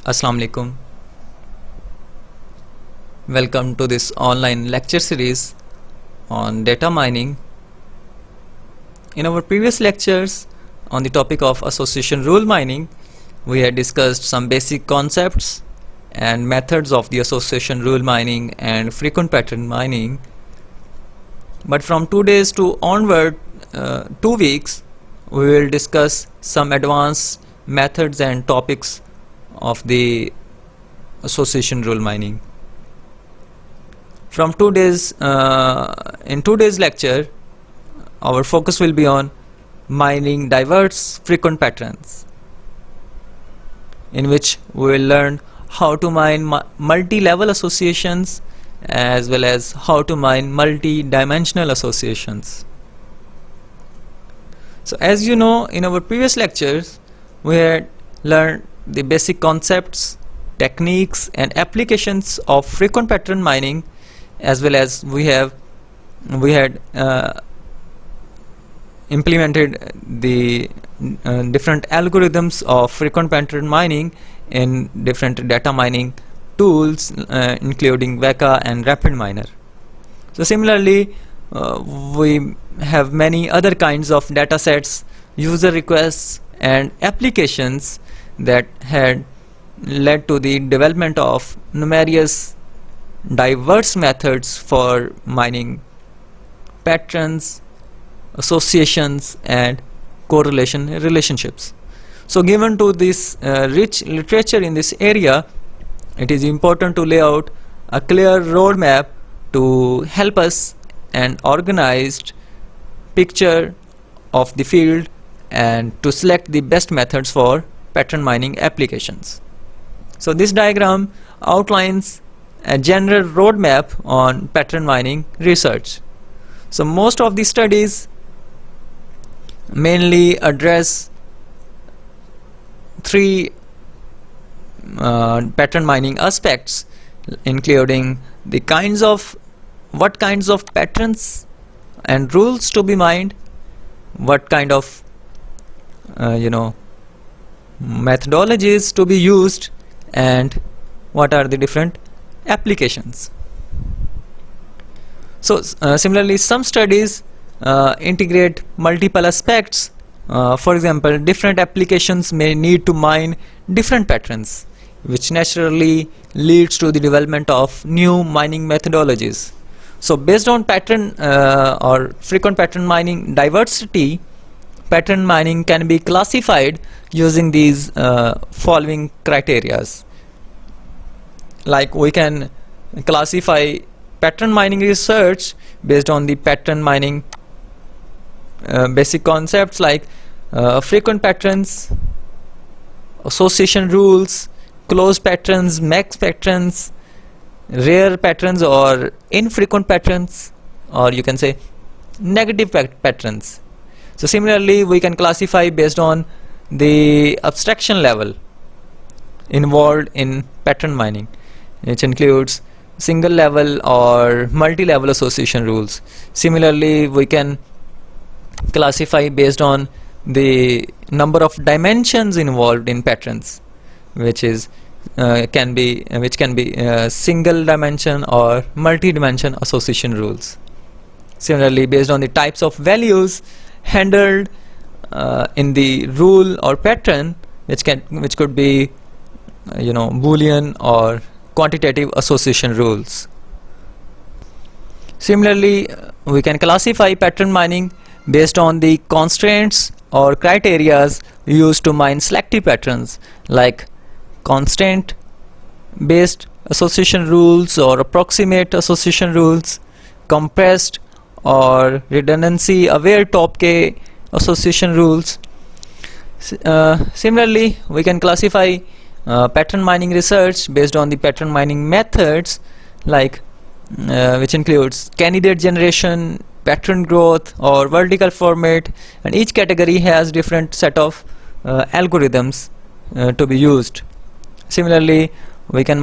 Assalamu alaikum. Welcome to this online lecture series on data mining. In our previous lectures on the topic of association rule mining, we had discussed some basic concepts and methods of the association rule mining and frequent pattern mining. But from 2 days to onward, 2 weeks, we will discuss some advanced methods and topics of the association rule mining. From 2 days, in 2 days lecture, our focus will be on mining diverse frequent patterns, in which we will learn how to mine multi-level associations as well as how to mine multi-dimensional associations. So as you know, in our previous lectures we had learned the basic concepts, techniques and applications of frequent pattern mining, as well as we had implemented the different algorithms of frequent pattern mining in different data mining tools, including Weka and RapidMiner. So similarly, we have many other kinds of data sets, user requests and applications that had led to the development of numerous diverse methods for mining patterns, associations and correlation relationships. So given to this rich literature in this area, it is important to lay out a clear roadmap to help us an organized picture of the field and to select the best methods for pattern mining applications. So this diagram outlines a general roadmap on pattern mining research. So most of the studies mainly address three pattern mining aspects, including the what kinds of patterns and rules to be mined, what kind of methodologies to be used, and what are the different applications. So similarly, some studies integrate multiple aspects. For example, different applications may need to mine different patterns, which naturally leads to the development of new mining methodologies. So based on pattern or frequent pattern mining diversity, pattern mining can be classified using these following criterias. Like, we can classify pattern mining research based on the pattern mining basic concepts like frequent patterns, association rules, closed patterns, max patterns, rare patterns or infrequent patterns, or you can say negative patterns. So similarly, we can classify based on the abstraction level involved in pattern mining, which includes single level or multi-level association rules. Similarly, we can classify based on the number of dimensions involved in patterns, which can be single dimension or multi-dimension association rules. Similarly, based on the types of values handled in the rule or pattern, which could be Boolean or quantitative association rules. Similarly, we can classify pattern mining based on the constraints or criterias used to mine selective patterns, like constraint based association rules or approximate association rules, compressed or redundancy aware top-K association rules. Similarly, we can classify pattern mining research based on the pattern mining methods, like which includes candidate generation, pattern growth or vertical format, and each category has different set of algorithms to be used. Similarly, we can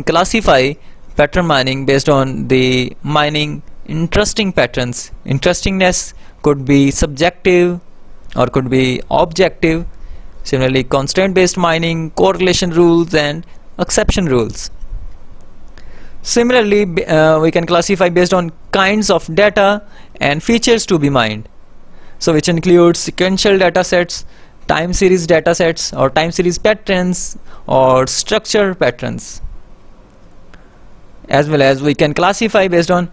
classify pattern mining based on the mining interesting patterns. Interestingness could be subjective or could be objective, Similarly, constraint-based mining, correlation rules, and exception rules. Similarly, we can classify based on kinds of data and features to be mined. So which includes sequential data sets, time series data sets, or time series patterns, or structure patterns. As well as we can classify based on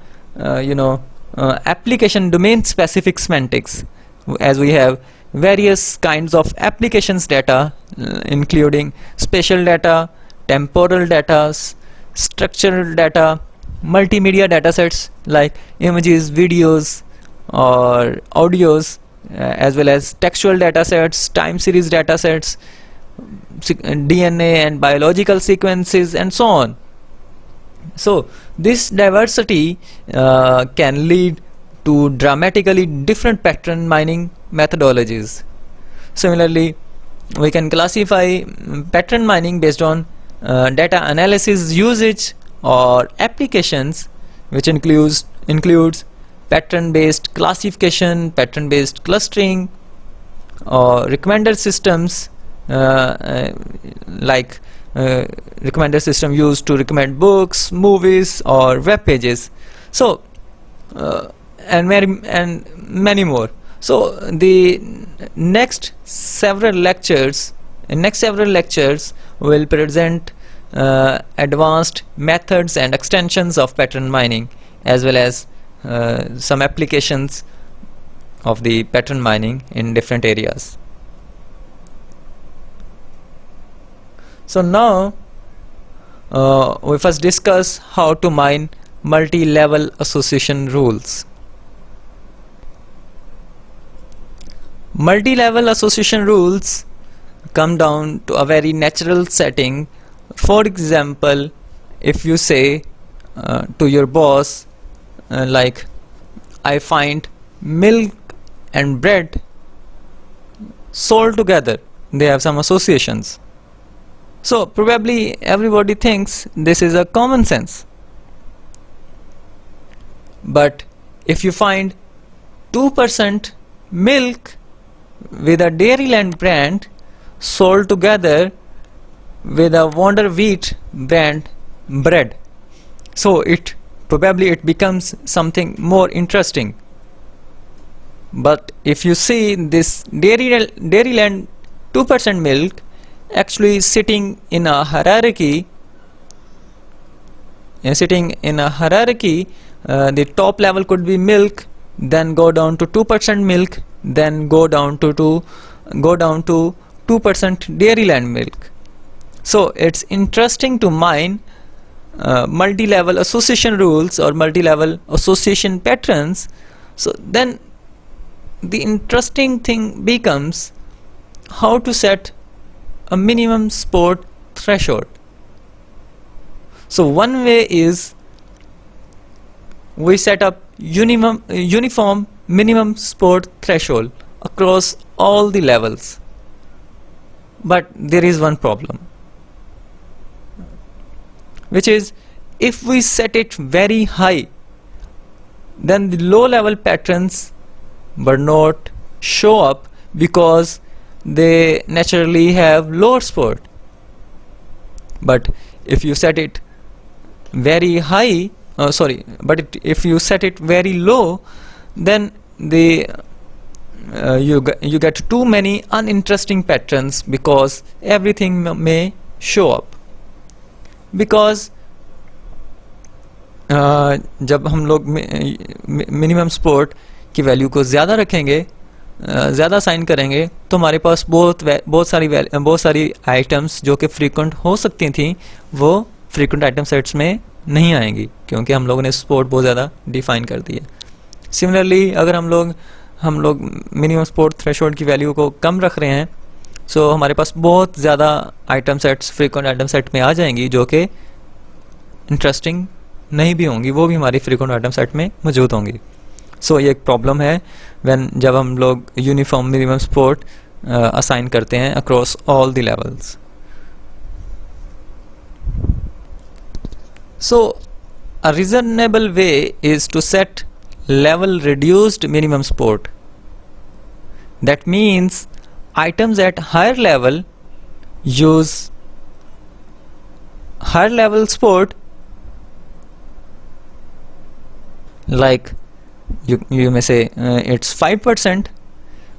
application domain specific semantics, as we have various kinds of applications data, including spatial data, temporal data, structural data, multimedia datasets like images, videos, or audios, as well as textual datasets, time series datasets, DNA and biological sequences, and so on. So this diversity can lead to dramatically different pattern mining methodologies. Similarly, we can classify pattern mining based on data analysis usage or applications, which includes pattern-based classification, pattern-based clustering, or recommender systems like recommender system used to recommend books, movies, or web pages. So and many more. So the next several lectures will present advanced methods and extensions of pattern mining, as well as some applications of the pattern mining in different areas. So now we first discuss how to mine multi-level association rules. Multi-level association rules come down to a very natural setting. For example, if you say to your boss like, I find milk and bread sold together, they have some associations. So probably everybody thinks this is a common sense. But if you find 2% milk with a Dairyland brand sold together with a Wonder Wheat brand bread, so it becomes something more interesting. But if you see this Dairyland 2% milk actually sitting in a hierarchy, the top level could be milk, then go down to 2% milk, then go down to 2% Dairyland milk. So it's interesting to mine multi-level association rules or multi-level association patterns. So then the interesting thing becomes how to set a minimum support threshold. So one way is we set up uniform minimum support threshold across all the levels. But there is one problem, which is if we set it very high, then the low level patterns will not show up because they naturally have lower support. But if you set it very high, if you set it very low, then you get too many uninteresting patterns because everything may show up. Because जब हम लोग minimum support की value को ज़्यादा रखेंगे, ज़्यादा sign करेंगे, तो हमारे पास बहुत सारी आइटम्स जो कि फ्रीक्वेंट हो सकती थी वो फ्रीक्वेंट आइटम सेट्स में नहीं आएंगी, क्योंकि हम लोगों ने सपोर्ट बहुत ज़्यादा डिफाइन कर दी है. सिमिलरली अगर हम लोग मिनिमम सपोर्ट थ्रेशोल्ड की वैल्यू को कम रख रहे हैं, सो हमारे पास बहुत ज़्यादा item sets frequent item set में आ जाएंगी जो कि इंटरेस्टिंग नहीं भी होंगी, वो भी हमारी फ्रीक्वेंट आइटम सेट में मौजूद होंगी. सो ये एक प्रॉब्लम है जब हम लोग यूनिफॉर्म मिनिमम सपोर्ट असाइन करते हैं across all the levels. So a reasonable way is to set level reduced minimum support. That means items at higher level use higher level sport, like you may say it's 5%,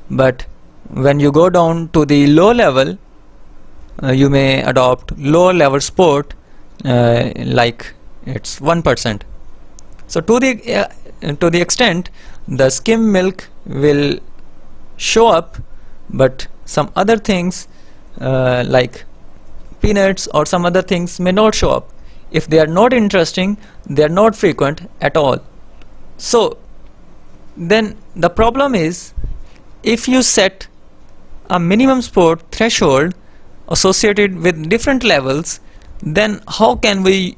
but when you go down to the low level, you may adopt lower level sport, like it's 1%. So to the extent the skim milk will show up, but some other things like peanuts or some other things may not show up. If they are not interesting, they are not frequent at all. So then the problem is, if you set a minimum sport threshold associated with different levels, then how can we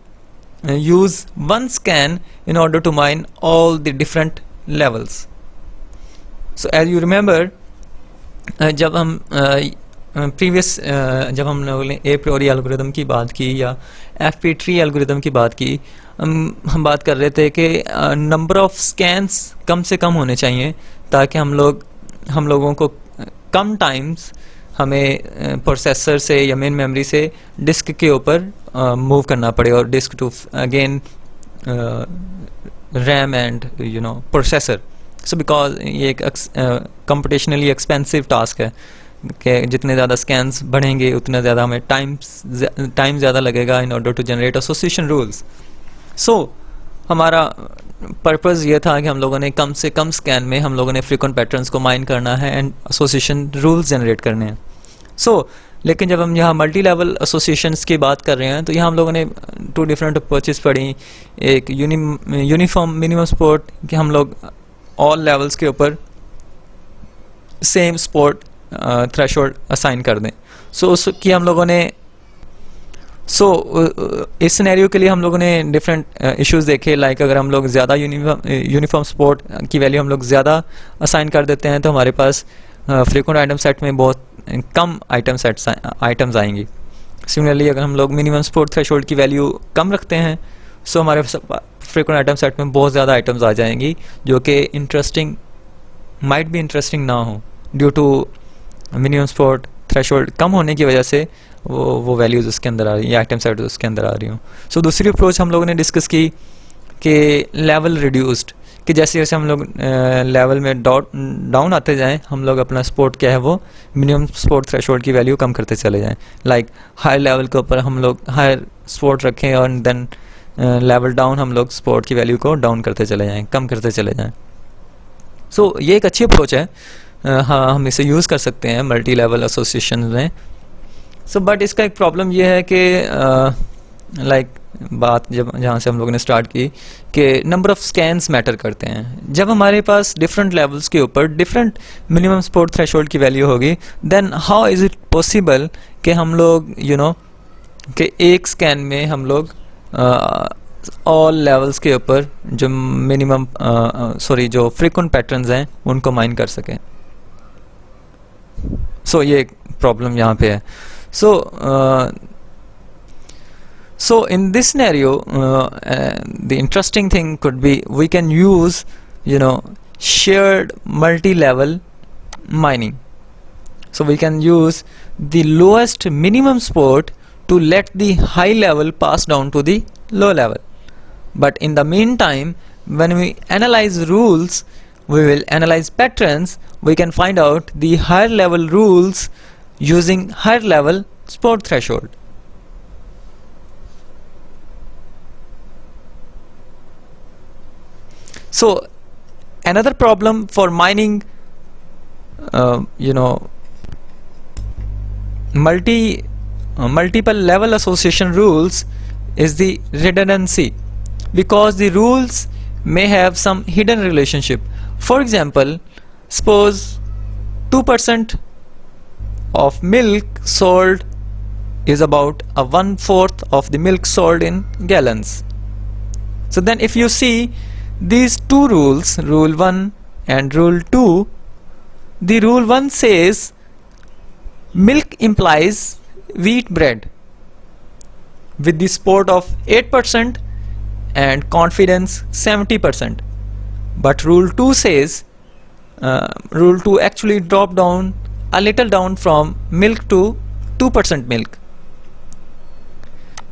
use one scan in order to mine all the different levels? So as you remember, जब हम previous जब हम लोगों ने ए प्रियोरी algorithm की बात की या FP ट्री एल्गोरिदम की बात की, हम बात कर रहे थे कि नंबर ऑफ स्कैन्स कम से कम होने चाहिए ताकि हम लोगों को कम टाइम्स हमें प्रोसेसर से या मेन मेमोरी से डिस्क के ऊपर मूव करना पड़े और disk to again RAM and processor. So because ये एक कंप्यूटेशनली एक्सपेंसिव टास्क है कि जितने ज़्यादा स्कैन्स बढ़ेंगे उतना ज़्यादा हमें टाइम ज़्यादा लगेगा in order to generate association rules. So हमारा पर्पज़ ये था कि हम लोगों ने कम से कम स्कैन में हम लोगों ने फ्रीक्वेंट पैटर्न्स को माइन करना है एंड एसोसिएशन रूल्स जनरेट करने हैं. सो लेकिन जब हम यहाँ मल्टी लेवल एसोसिएशंस की बात कर रहे हैं तो यहाँ हम लोगों ने 2 डिफरेंट अप्रोचेस पढ़ी. एक यूनिफॉर्म मिनिमम स्पोर्ट कि हम लोग ऑल लेवल्स के ऊपर सेम स्पोर्ट थ्रेशोल्ड असाइन कर दें. सो उसकी हम लोगों ने इस सिनेरियो के लिए हम लोगों ने डिफरेंट इश्यूज देखे. लाइक अगर हम लोग ज़्यादा यूनिफॉर्म स्पोर्ट की वैल्यू हम लोग ज़्यादा असाइन कर देते हैं तो हमारे पास फ्रीक्वेंट आइटम सेट में बहुत कम आइटम्स आएंगी. सिमिलरली अगर हम लोग मिनिमम स्पोर्ट थ्रेशोल्ड की वैल्यू कम रखते हैं सो हमारे फ्रीक्वेंट आइटम सेट में बहुत ज़्यादा आइटम्स आ जाएंगी जो कि माइट भी इंटरेस्टिंग ना हो due to minimum support threshold कम होने की वजह से वो वैल्यूज़ उसके अंदर आ रही हैं, आइटम सेट उसके अंदर आ रही हूँ. सो दूसरी अप्रोच हम लोगों ने डिस्कस की कि लेवल रिड्यूस्ड, कि जैसे जैसे हम लोग लेवल में डाउन आते जाएं हम लोग अपना स्पोर्ट क्या है वो मिनिमम स्पोर्ट थ्रेशोल्ड की वैल्यू कम करते चले जाएं. लाइक हायर लेवल के ऊपर हम लोग हायर स्पोर्ट रखें और देन लेवल डाउन हम लोग स्पोर्ट की वैल्यू को डाउन करते चले जाएं, कम करते चले जाएं. सो ये एक अच्छी अप्रोच है. हाँ, हम इसे यूज़ कर सकते हैं मल्टी लेवल एसोसिएशन में. सो बट इसका एक प्रॉब्लम ये है कि लाइक बात जहाँ से हम लोगों ने स्टार्ट की कि नंबर ऑफ स्कैन्स मैटर करते हैं. जब हमारे पास डिफरेंट लेवल्स के ऊपर डिफरेंट मिनिमम स्पोर्ट थ्रेशोल्ड की वैल्यू होगी, then how is it possible कि हम लोग कि एक स्कैन में हम लोग ऑल लेवल्स के ऊपर जो मिनिमम जो फ्रीक्वेंट पैटर्न्स हैं उनको माइन कर सकें. सो ये एक प्रॉब्लम यहाँ पे है. So in this scenario, the interesting thing could be we can use shared multi-level mining. So we can use the lowest minimum sport to let the high level pass down to the low level. But in the meantime, when we analyze rules, we will analyze patterns. We can find out the higher level rules using higher level sport threshold. So another problem for mining multiple level association rules is the redundancy, because the rules may have some hidden relationship. For example, suppose 2% of milk sold is about 1/4 of the milk sold in gallons. So then if you see these two rules, rule 1 and rule 2, the rule 1 says milk implies wheat bread with the support of 8% and confidence 70%. But rule 2 says, rule 2 actually dropped down a little down from milk to 2% milk.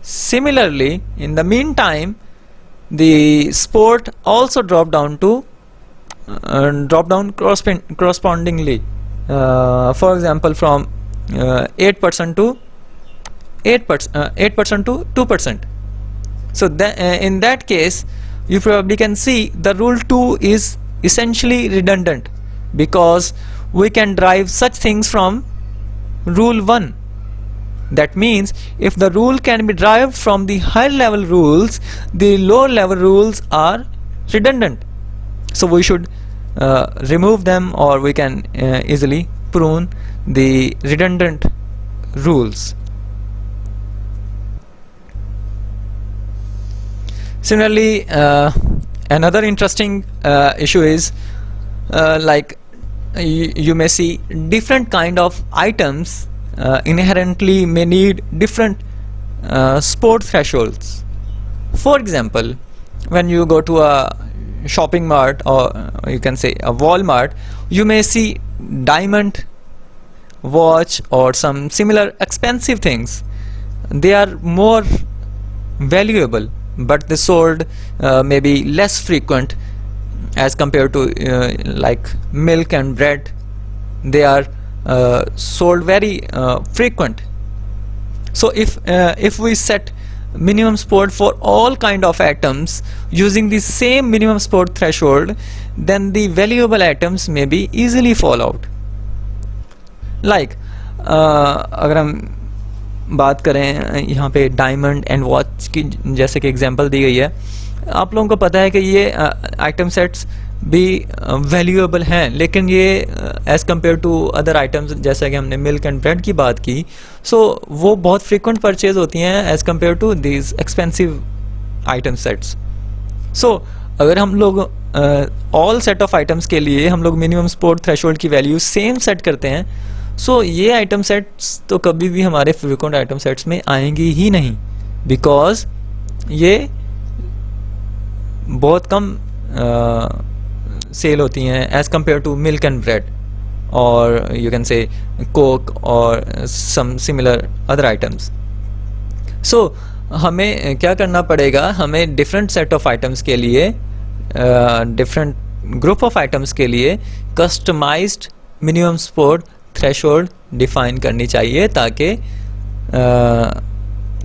Similarly, in the meantime, the sport also dropped down correspondingly. For example, from 8% to 8% to 2%. So in that case, you probably can see the rule 2 is essentially redundant, because we can derive such things from rule 1. That means if the rule can be derived from the higher level rules, the lower level rules are redundant. So we should remove them, or we can easily prune the redundant rules. Similarly, another interesting issue is like you may see different kind of items inherently may need different sport thresholds. For example, when you go to a shopping mart, or you can say a Walmart, you may see diamond watch or some similar expensive things. They are more valuable, but they sold maybe less frequent as compared to like milk and bread. They are sold very frequent. So if we set minimum sport for all kind of items using the same minimum sport threshold, then the valuable items may be easily fall out. Like अगर हम बात करें यहाँ पे diamond and watch की, जैसे कि example दी गई है, आप लोगों को पता है कि ये आइटम सेट्स भी वैल्यूएबल हैं, लेकिन ये as compare to other items, जैसा कि हमने मिल्क एंड ब्रेड की बात की, सो वो बहुत फ्रीक्वेंट परचेज होती हैं as compare to these expensive item sets. So अगर हम लोग ऑल सेट ऑफ आइटम्स के लिए हम लोग मिनिमम सपोर्ट थ्रेशोल्ड की वैल्यू सेम सेट करते हैं, सो ये आइटम सेट्स तो कभी भी हमारे फ्रीक्वेंट आइटम सेट्स में आएंगी ही नहीं, बिकॉज ये बहुत कम सेल होती हैं as compare to milk and bread, और यू कैन से कोक और some similar other items. So हमें क्या करना पड़ेगा, हमें डिफरेंट सेट ऑफ आइटम्स के लिए, डिफरेंट ग्रुप ऑफ आइटम्स के लिए customised minimum support threshold define करनी चाहिए, ताकि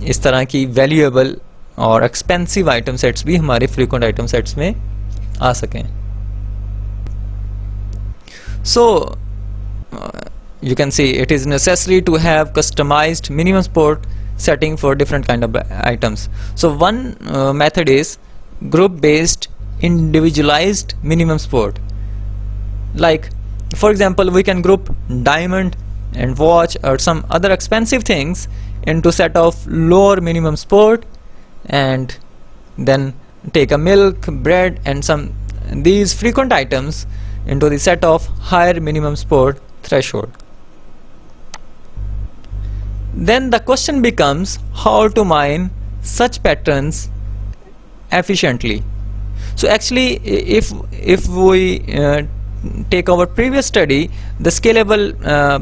इस तरह की वैल्यूएबल और एक्सपेंसिव आइटम सेट्स भी हमारे फ्रीक्वेंट आइटम सेट्स में आ सकें. So you can see it is necessary to have customized minimum support setting for different kind of items. So one method is group based individualized minimum support. Like for example, we can group diamond and watch or some other expensive things into set of lower minimum support, and then take a milk, bread and some these frequent items into the set of higher minimum support threshold. Then the question becomes how to mine such patterns efficiently. So actually, if we take our previous study, the scalable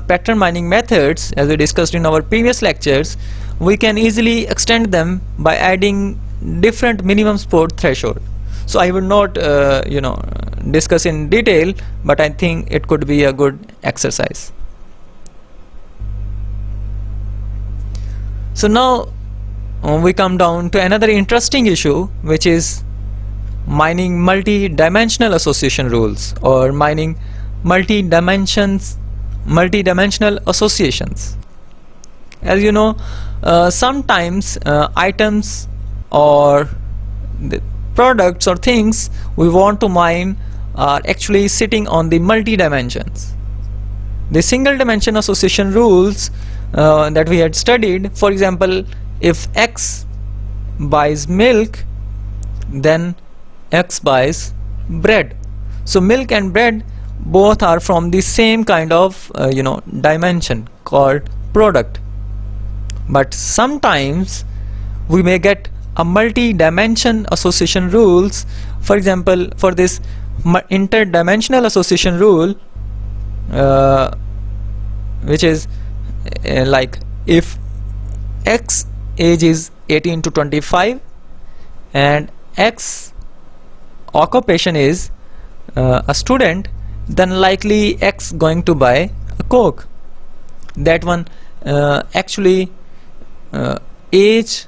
pattern mining methods, as we discussed in our previous lectures, we can easily extend them by adding different minimum support threshold. So I will not discuss in detail, but I think it could be a good exercise. So now we come down to another interesting issue, which is mining multi-dimensional association rules, or mining multi-dimensional associations. As you know, sometimes items or the products or things we want to mine are actually sitting on the multi-dimensions. The single dimension association rules that we had studied, for example, if X buys milk, then X buys bread. So milk and bread both are from the same kind of dimension called product. But sometimes we may get a multi-dimension association rules. For example, for this interdimensional association rule, which is like if X age is 18 to 25 and X occupation is a student, then likely X going to buy a Coke. That one actually age,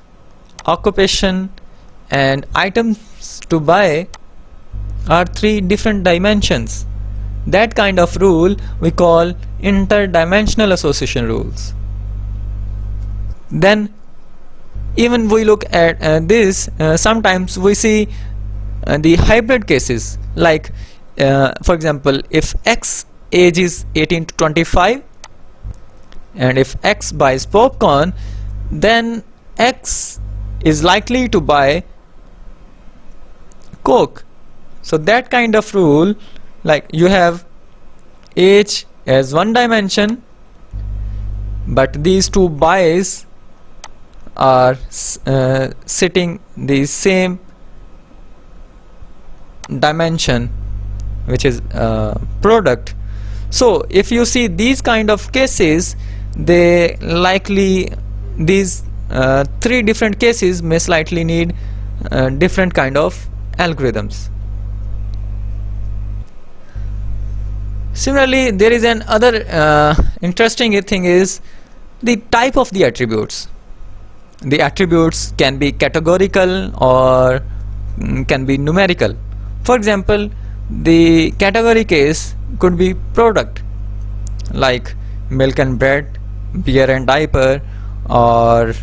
occupation and items to buy are three different dimensions. That kind of rule we call interdimensional association rules. Then even we look at this, sometimes we see the hybrid cases, like for example, if X age is 18 to 25 and if X buys popcorn, then X is likely to buy Coke. So that kind of rule, like you have age as one dimension, but these two buys are sitting the same dimension, which is product. So if you see these kind of cases, they likely, these three different cases may slightly need different kind of algorithms. Similarly, there is another interesting thing is the type of the attributes. The attributes can be categorical or can be numerical. For example, the category case could be product, like milk and bread, beer and diaper, or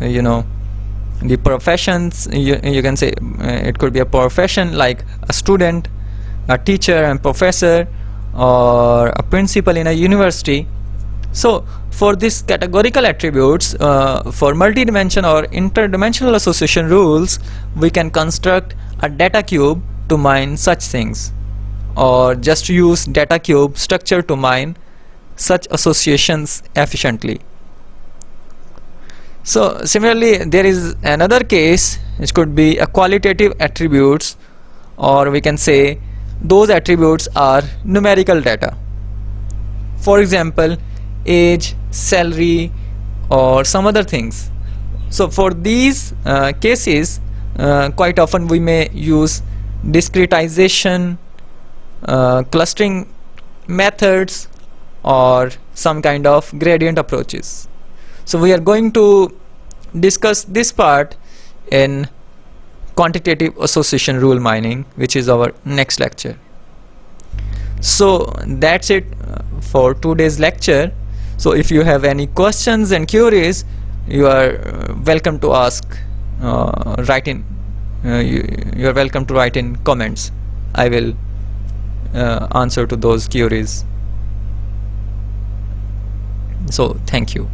the professions. You can say it could be a profession like a student, a teacher and professor, or a principal in a university. So for these categorical attributes, for multidimension or interdimensional association rules, we can construct a data cube to mine such things, or just use data cube structure to mine such associations efficiently. So similarly, there is another case which could be a qualitative attributes, or we can say those attributes are numerical data. For example, age, salary, or some other things. So for these cases, quite often we may use discretization, clustering methods, or some kind of gradient approaches. So we are going to discuss this part in quantitative association rule mining, which is our next lecture. So that's it for today's lecture. So if you have any questions and queries, you are welcome to ask, write in. You are welcome to write in comments. I will answer to those queries. So thank you.